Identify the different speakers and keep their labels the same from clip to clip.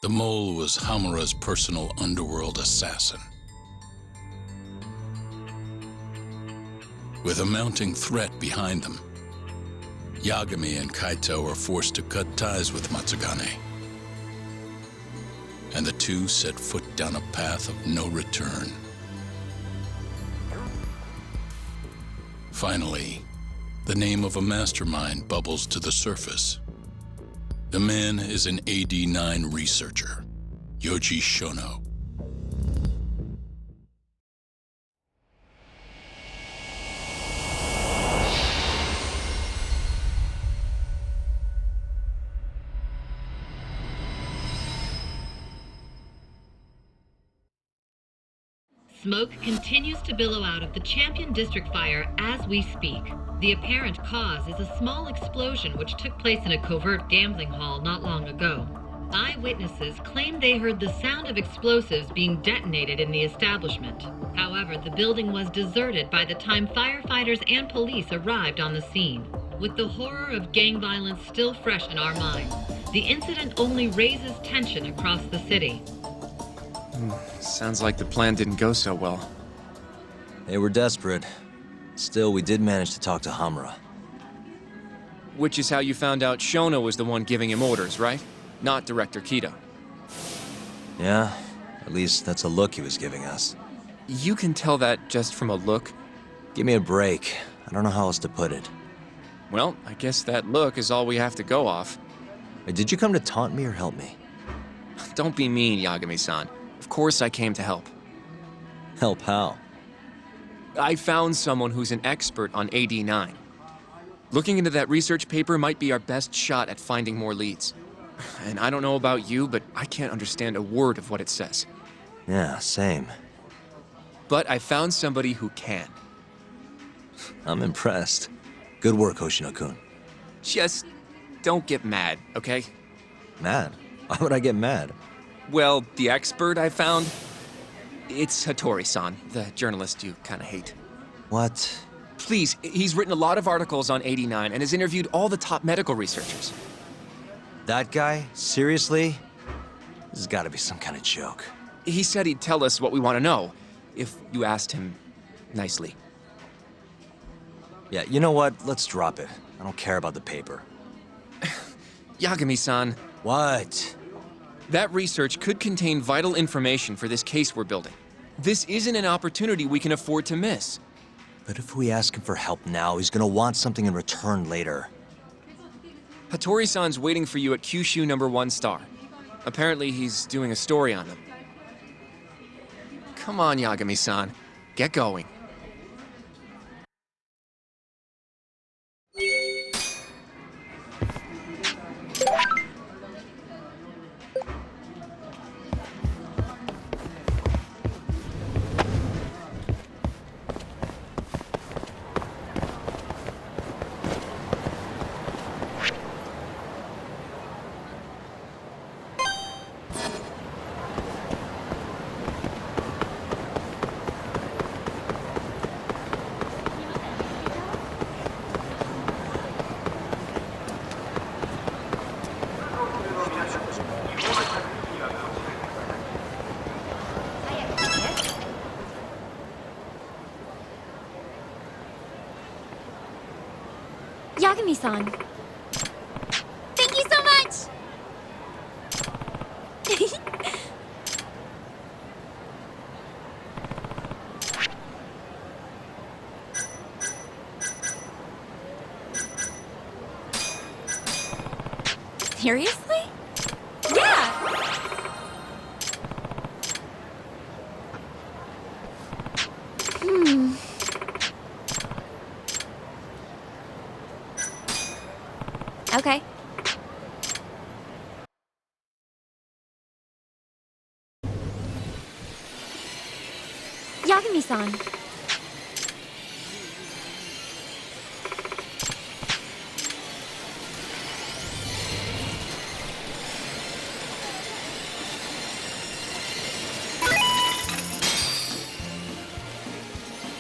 Speaker 1: The mole was Hamura's personal underworld assassin. With a mounting threat behind them, Yagami and Kaito are forced to cut ties with Matsugane. And the two set foot down a path of no return. Finally, the name of a mastermind bubbles to the surface. The man is an AD9 researcher, Yoji Shono.
Speaker 2: Smoke continues to billow out of the Champion District fire as we speak. The apparent cause is a small explosion which took place in a covert gambling hall not long ago. Eyewitnesses claim they heard the sound of explosives being detonated in the establishment. However, the building was deserted by the time firefighters and police arrived on the scene. With the horror of gang violence still fresh in our minds, the incident only raises tension across the city.
Speaker 3: Sounds like the plan didn't go so well.
Speaker 4: They were desperate. Still, we did manage to talk to Hamura.
Speaker 3: Which is how you found out Shono was the one giving him orders, right? Not Director Kido.
Speaker 4: Yeah, at least that's a look he was giving us.
Speaker 3: You can tell that just from a look?
Speaker 4: Give me a break. I don't know how else to put it.
Speaker 3: Well, I guess that look is all we have to go off.
Speaker 4: Hey, did you come to taunt me or help me?
Speaker 3: Don't be mean, Yagami-san. Of course I came to help.
Speaker 4: Help how?
Speaker 3: I found someone who's an expert on AD9. Looking into that research paper might be our best shot at finding more leads. And I don't know about you, but I can't understand a word of what it says.
Speaker 4: Yeah, same.
Speaker 3: But I found somebody who can.
Speaker 4: I'm impressed. Good work, Hoshino-kun.
Speaker 3: Just don't get mad, okay?
Speaker 4: Mad? Why would I get mad?
Speaker 3: Well, the expert I found, it's Hattori-san, the journalist you kind of hate.
Speaker 4: What?
Speaker 3: Please, he's written a lot of articles on 89 and has interviewed all the top medical researchers.
Speaker 4: That guy? Seriously? This has got to be some kind of joke.
Speaker 3: He said he'd tell us what we want to know, if you asked him nicely.
Speaker 4: Yeah, you know what? Let's drop it. I don't care about the paper.
Speaker 3: Yagami-san.
Speaker 4: What?
Speaker 3: That research could contain vital information for this case we're building. This isn't an opportunity we can afford to miss.
Speaker 4: But if we ask him for help now, he's gonna want something in return later.
Speaker 3: Hattori-san's waiting for you at Kyushu #1 star. Apparently he's doing a story on them. Come on, Yagami-san. Get going.
Speaker 5: Yagami-san. Thank you so much! Seriously? Yeah! Okay. Yagami-san.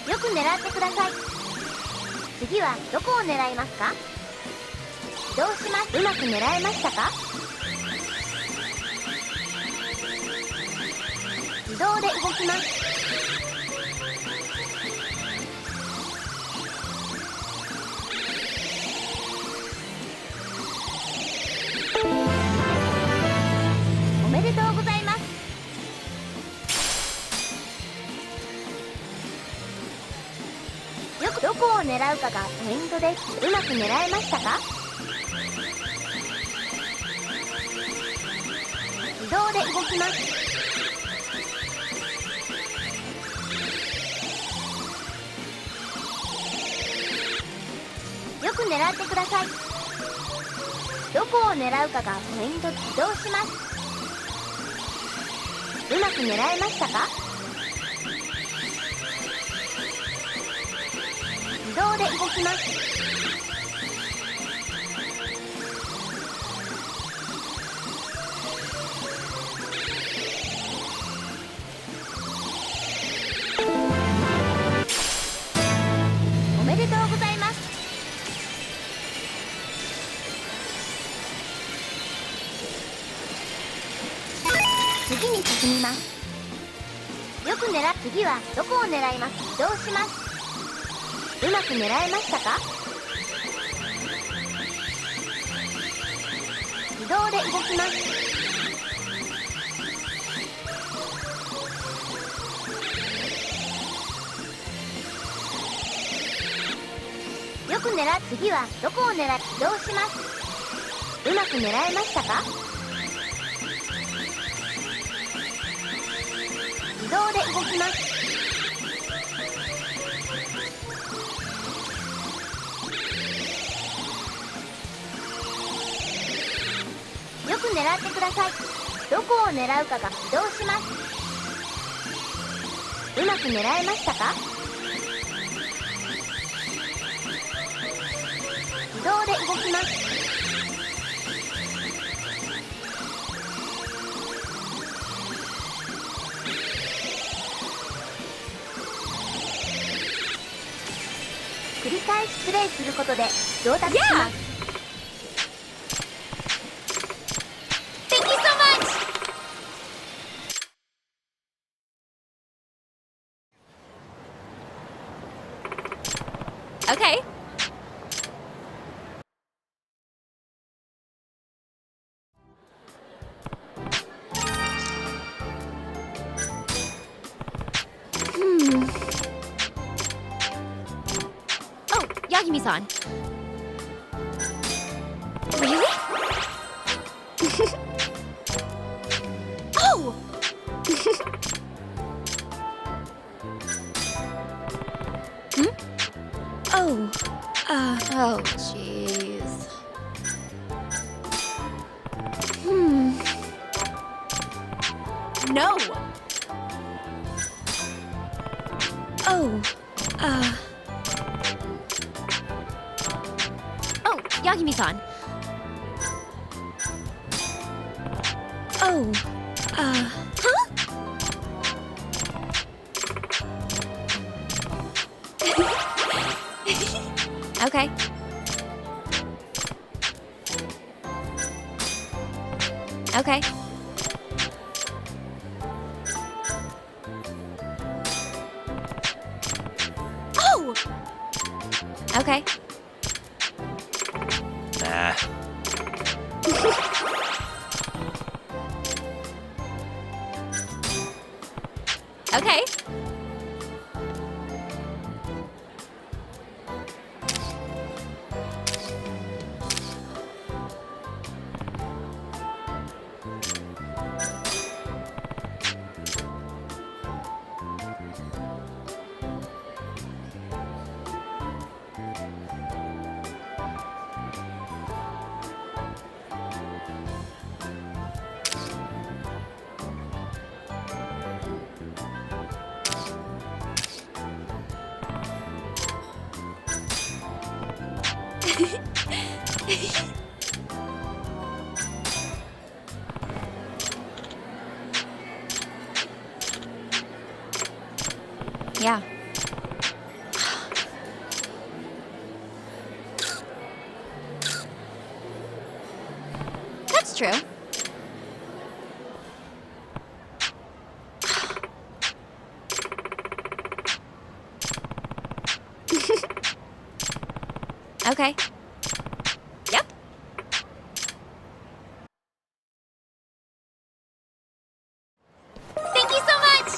Speaker 5: Yoく狙ってください。次はどこを狙いますか？どうします？うまく狙えましたか？自動で動きます。おめでとうございます。よくどこを狙うかがポイントです。うまく狙えましたか？自動で動きます。よく狙ってください。どこを狙うかがポイント。移動します。うまく狙えましたか？自動で動きます。おめでとうございます。次に進みます。よく次はどこを狙います。移動します。うまく狙えましたか？自動で動きます。よく次はどこを移動します。うまく狙えましたか？自動で動きます。よく狙ってください。どこを狙うかが移動します。うまく狙えましたか？自動で動きます。繰り返しプレイすることで上達します。Thank you so much! Okay. Oh, Yagami-san. Really? Oh! Oh. Oh, jeez. No! Oh. Oh, Yagami-san. Oh. Huh? Okay. Okay. Oh! Okay.
Speaker 4: Nah.
Speaker 5: Okay. Yeah. That's true. Okay. Yep. Thank you so much!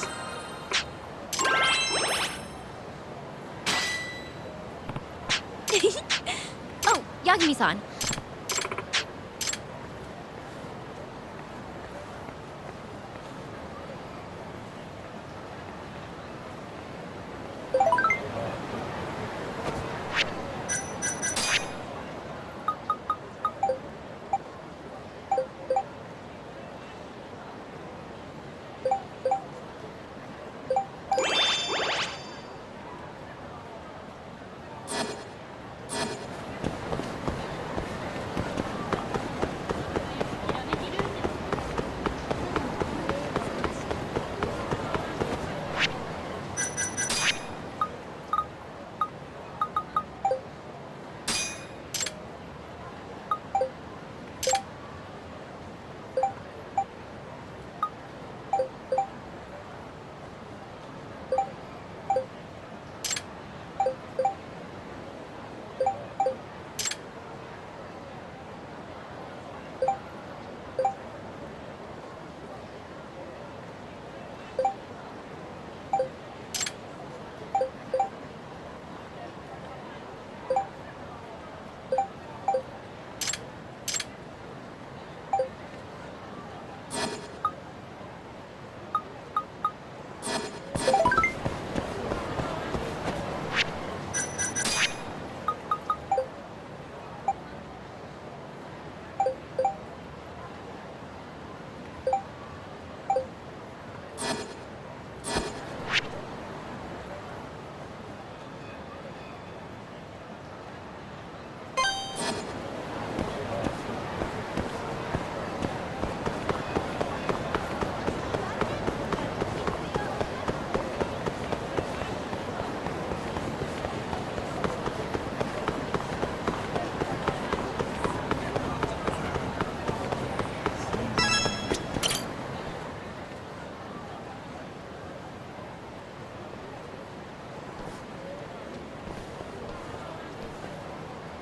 Speaker 5: Oh, Yagami-san.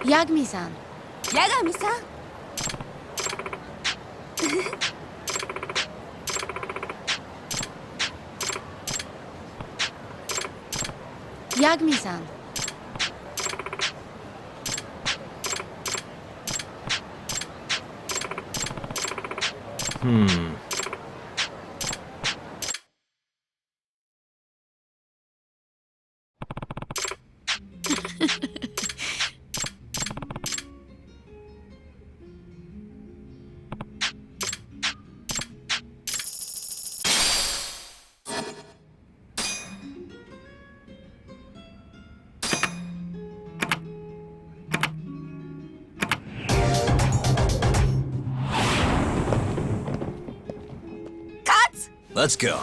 Speaker 5: Yagami-san. Yagami-san? Yagami-san.
Speaker 4: Let's go.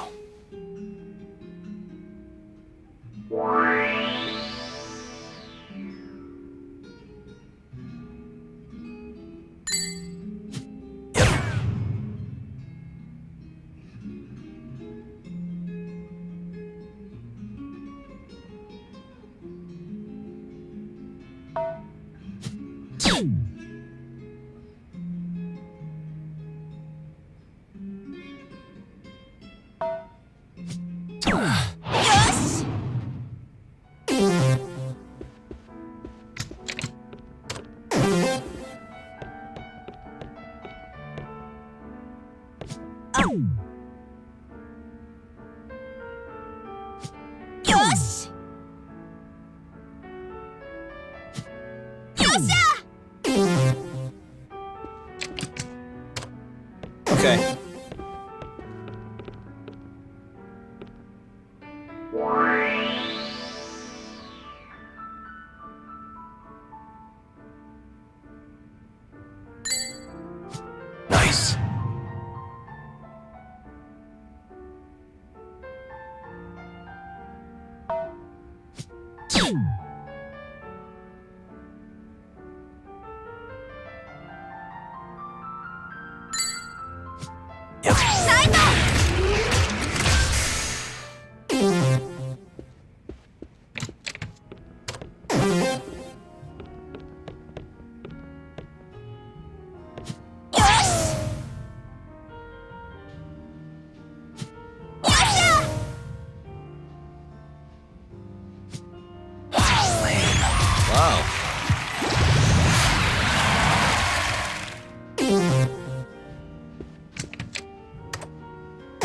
Speaker 4: Okay. Nice.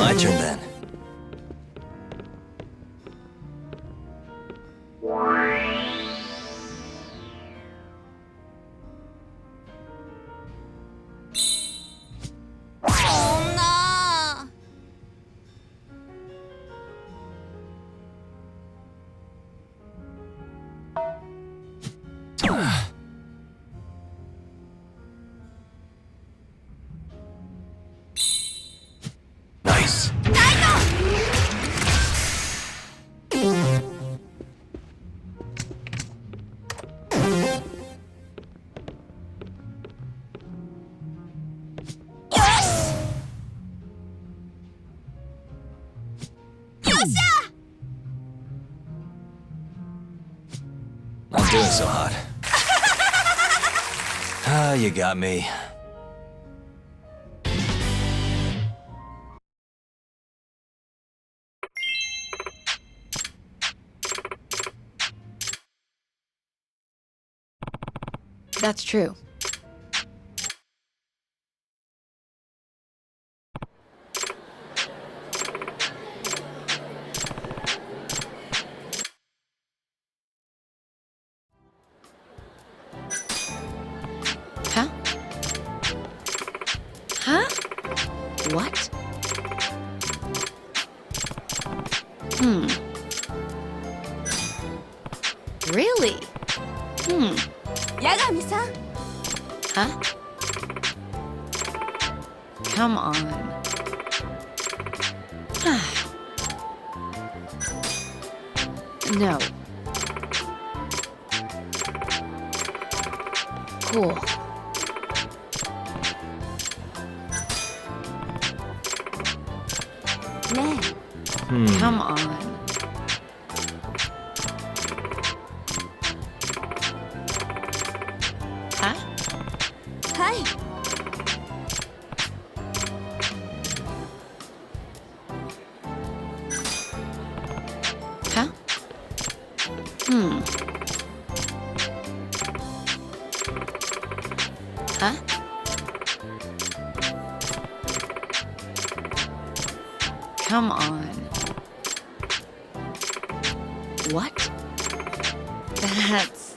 Speaker 4: My turn then.
Speaker 5: 엄마.
Speaker 4: Nice. I'm doing so hot. Ah, you got me.
Speaker 6: That's true. Huh? Huh? What? Really?
Speaker 5: 八神さん。
Speaker 6: Huh? Come on. No. Cool.
Speaker 5: ね
Speaker 6: Come on. Huh?
Speaker 5: え。はい。
Speaker 6: Huh? Huh? Come on. What? That's...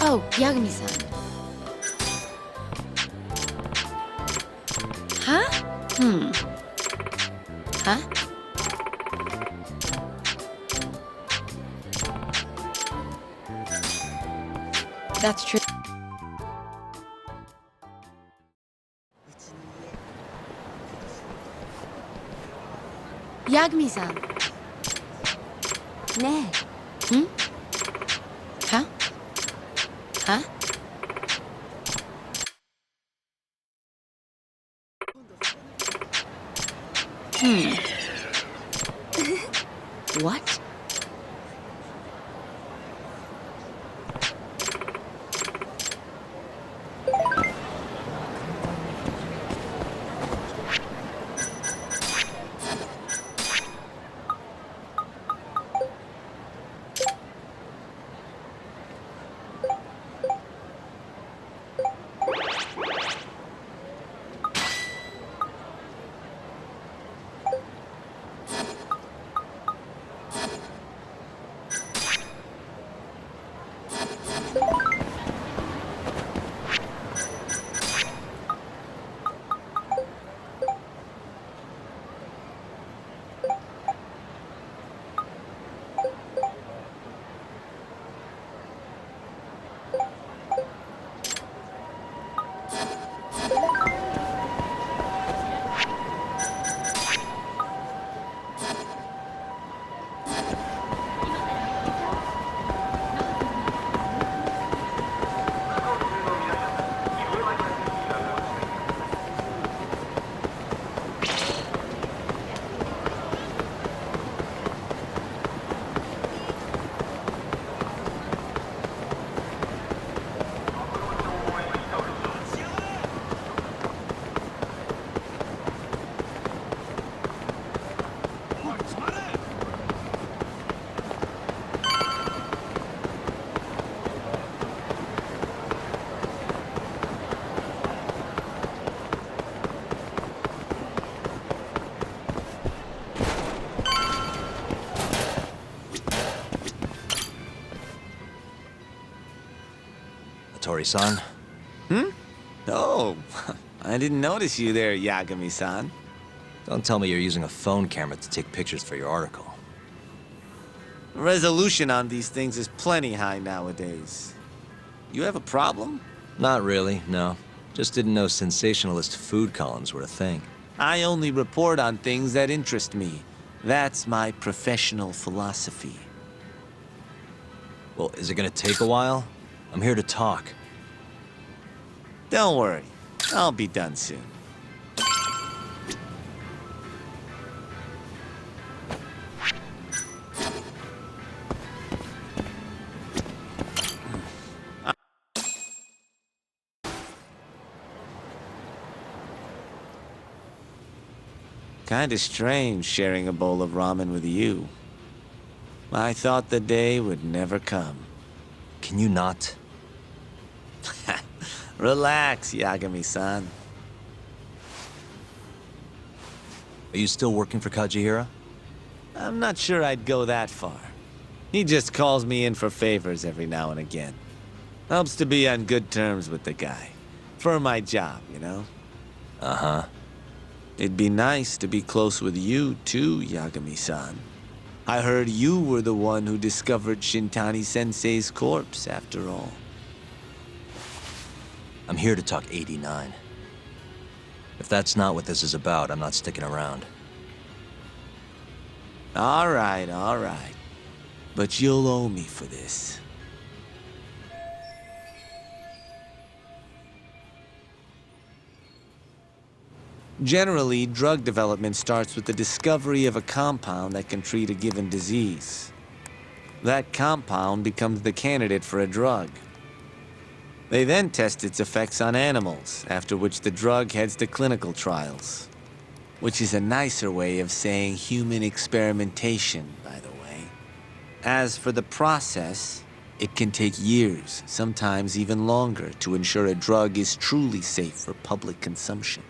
Speaker 6: Oh, Yagami-san. Huh? Huh? That's true. Yagami-san.
Speaker 5: ね
Speaker 6: Huh? Huh? What?
Speaker 4: Hattori-san.
Speaker 7: Oh, I didn't notice you there, Yagami-san.
Speaker 4: Don't tell me you're using a phone camera to take pictures for your article.
Speaker 7: Resolution on these things is plenty high nowadays. You have a problem?
Speaker 4: Not really, no. Just didn't know sensationalist food columns were a thing.
Speaker 7: I only report on things that interest me. That's my professional philosophy.
Speaker 4: Well, is it gonna take a while? I'm here to talk.
Speaker 7: Don't worry, I'll be done soon. Kinda strange sharing a bowl of ramen with you. I thought the day would never come.
Speaker 4: Can you not?
Speaker 7: Relax, Yagami-san.
Speaker 4: Are you still working for Kajihira?
Speaker 7: I'm not sure I'd go that far. He just calls me in for favors every now and again. Helps to be on good terms with the guy. For my job, you know?
Speaker 4: Uh-huh.
Speaker 7: It'd be nice to be close with you, too, Yagami-san. I heard you were the one who discovered Shintani-sensei's corpse, after all.
Speaker 4: I'm here to talk 89. If that's not what this is about, I'm not sticking around.
Speaker 7: All right. But you'll owe me for this. Generally, drug development starts with the discovery of a compound that can treat a given disease. That compound becomes the candidate for a drug. They then test its effects on animals, after which the drug heads to clinical trials. Which is a nicer way of saying human experimentation, by the way. As for the process, it can take years, sometimes even longer, to ensure a drug is truly safe for public consumption.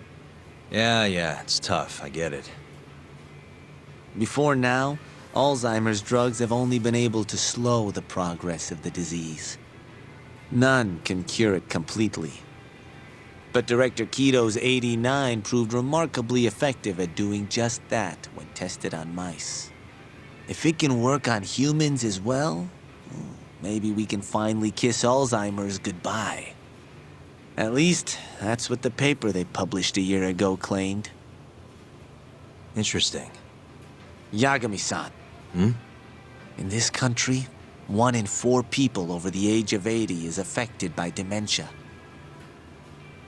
Speaker 4: Yeah, it's tough, I get it.
Speaker 7: Before now, Alzheimer's drugs have only been able to slow the progress of the disease. None can cure it completely. But Director Kito's 89 proved remarkably effective at doing just that when tested on mice. If it can work on humans as well, maybe we can finally kiss Alzheimer's goodbye. At least, that's what the paper they published a year ago claimed.
Speaker 4: Interesting.
Speaker 7: Yagami-san. In this country, 1 in 4 people over the age of 80 is affected by dementia.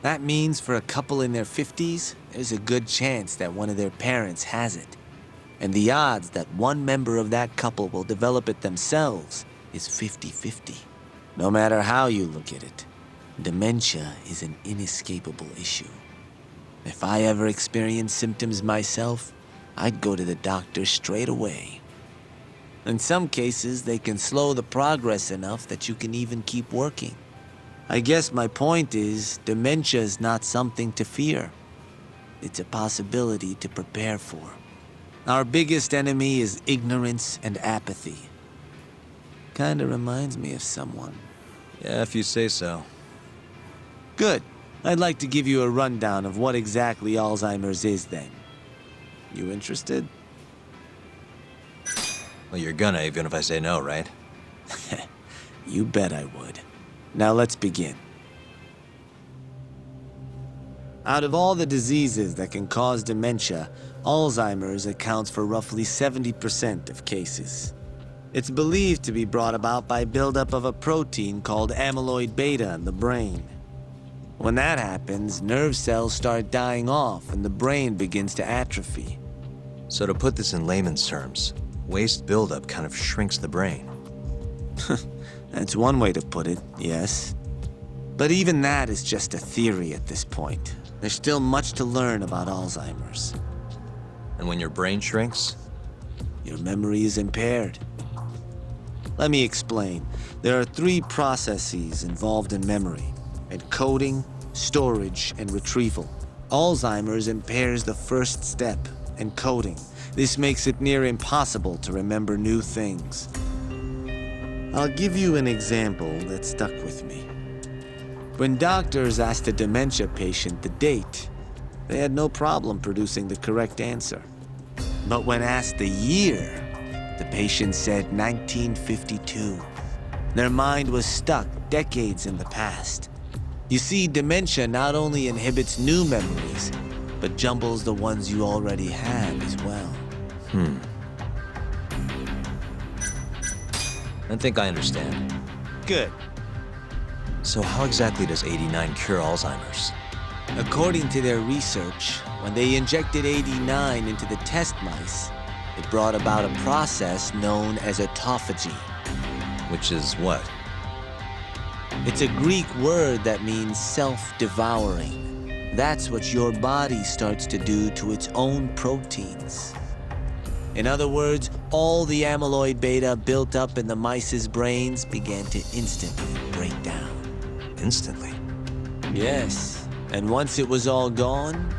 Speaker 7: That means for a couple in their 50s, there's a good chance that one of their parents has it. And the odds that one member of that couple will develop it themselves is 50-50. No matter how you look at it, dementia is an inescapable issue. If I ever experienced symptoms myself, I'd go to the doctor straight away. In some cases, they can slow the progress enough that you can even keep working. I guess my point is, dementia is not something to fear. It's a possibility to prepare for. Our biggest enemy is ignorance and apathy. Kinda reminds me of someone.
Speaker 4: Yeah, if you say so.
Speaker 7: Good. I'd like to give you a rundown of what exactly Alzheimer's is then. You interested?
Speaker 4: Well, you're gonna, even if I say no, right?
Speaker 7: You bet I would. Now let's begin. Out of all the diseases that can cause dementia, Alzheimer's accounts for roughly 70% of cases. It's believed to be brought about by buildup of a protein called amyloid beta in the brain. When that happens, nerve cells start dying off and the brain begins to atrophy.
Speaker 4: So to put this in layman's terms, waste buildup kind of shrinks the brain.
Speaker 7: That's one way to put it, yes. But even that is just a theory at this point. There's still much to learn about Alzheimer's.
Speaker 4: And when your brain shrinks?
Speaker 7: Your memory is impaired. Let me explain. There are 3 processes involved in memory: encoding, storage, and retrieval. Alzheimer's impairs the first step, encoding. This makes it near impossible to remember new things. I'll give you an example that stuck with me. When doctors asked a dementia patient the date, they had no problem producing the correct answer. But when asked the year, the patient said 1952. Their mind was stuck decades in the past. You see, dementia not only inhibits new memories, but jumbles the ones you already have as well.
Speaker 4: I think I understand.
Speaker 7: Good.
Speaker 4: So how exactly does 89 cure Alzheimer's?
Speaker 7: According to their research, when they injected 89 into the test mice, it brought about a process known as autophagy.
Speaker 4: Which is what?
Speaker 7: It's a Greek word that means self-devouring. That's what your body starts to do to its own proteins. In other words, all the amyloid beta built up in the mice's brains began to instantly break down.
Speaker 4: Instantly?
Speaker 7: Yes, and once it was all gone,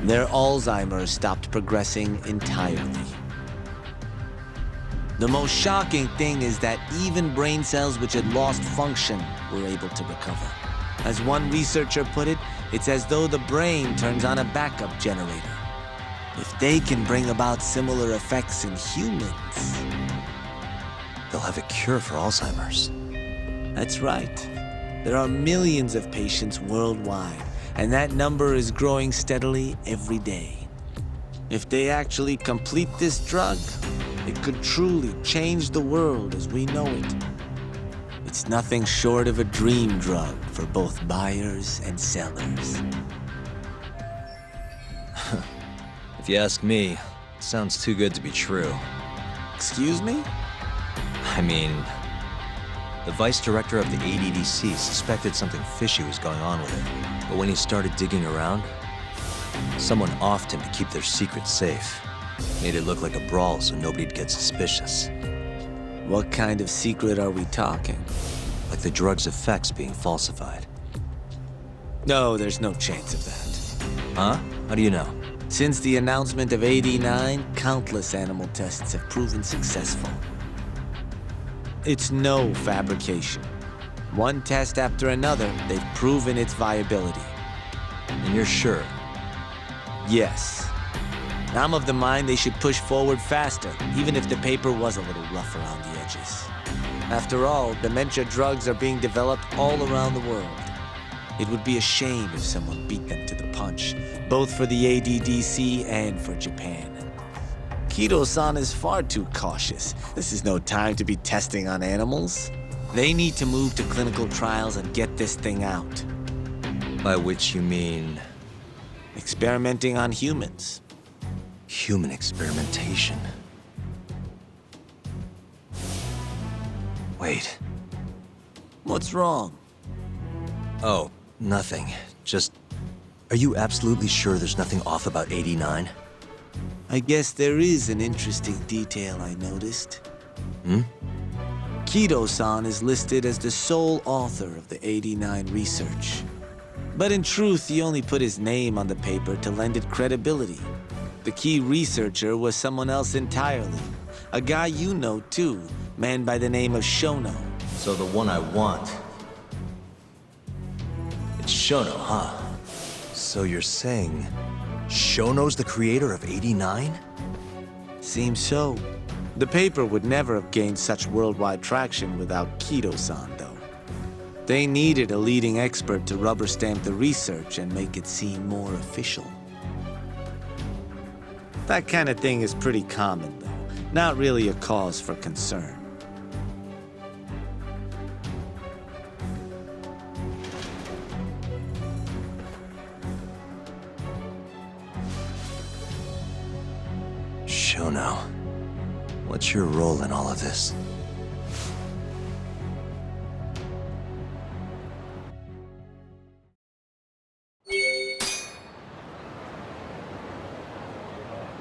Speaker 7: their Alzheimer's stopped progressing entirely. The most shocking thing is that even brain cells which had lost function were able to recover. As one researcher put it, it's as though the brain turns on a backup generator. If they can bring about similar effects in humans,
Speaker 4: They'll have a cure for Alzheimer's.
Speaker 7: that's right. There are millions of patients worldwide, and that number is growing steadily every day. If they actually complete this drug, it could truly change the world as we know it. It's nothing short of a dream drug for both buyers and sellers.
Speaker 4: If you ask me, it sounds too good to be true.
Speaker 7: Excuse me?
Speaker 4: I mean, the vice director of the ADDC suspected something fishy was going on with it. But when he started digging around, someone offed him to keep their secret safe. Made it look like a brawl so nobody'd get suspicious.
Speaker 7: What kind of secret are we talking?
Speaker 4: Like the drug's effects being falsified.
Speaker 7: No, there's no chance of that.
Speaker 4: Huh? How do you know?
Speaker 7: Since the announcement of 89, countless animal tests have proven successful. It's no fabrication. One test after another, they've proven its viability.
Speaker 4: And you're sure?
Speaker 7: Yes. I'm of the mind they should push forward faster, even if the paper was a little rough around the edges. After all, dementia drugs are being developed all around the world. It would be a shame if someone beat them to the punch, both for the ADDC and for Japan. Kido-san is far too cautious. This is no time to be testing on animals. They need to move to clinical trials and get this thing out.
Speaker 4: By which you mean
Speaker 7: Experimenting on humans.
Speaker 4: human experimentation. Wait.
Speaker 7: What's wrong?
Speaker 4: Oh, nothing. Just, are you absolutely sure there's nothing off about 89?
Speaker 7: I guess there is an interesting detail I noticed.
Speaker 4: Hmm?
Speaker 7: Kido-san is listed as the sole author of the 89 research. But in truth, he only put his name on the paper to lend it credibility. The key researcher was someone else entirely. A guy you know too, man by the name of Shono.
Speaker 4: So the one I want. It's Shono, huh? So you're saying Shono's the creator of 89?
Speaker 7: Seems so. The paper would never have gained such worldwide traction without Kido-san, though. They needed a leading expert to rubber stamp the research and make it seem more official. That kind of thing is pretty common, though. Not really a cause for concern.
Speaker 4: Shono, what's your role in all of this?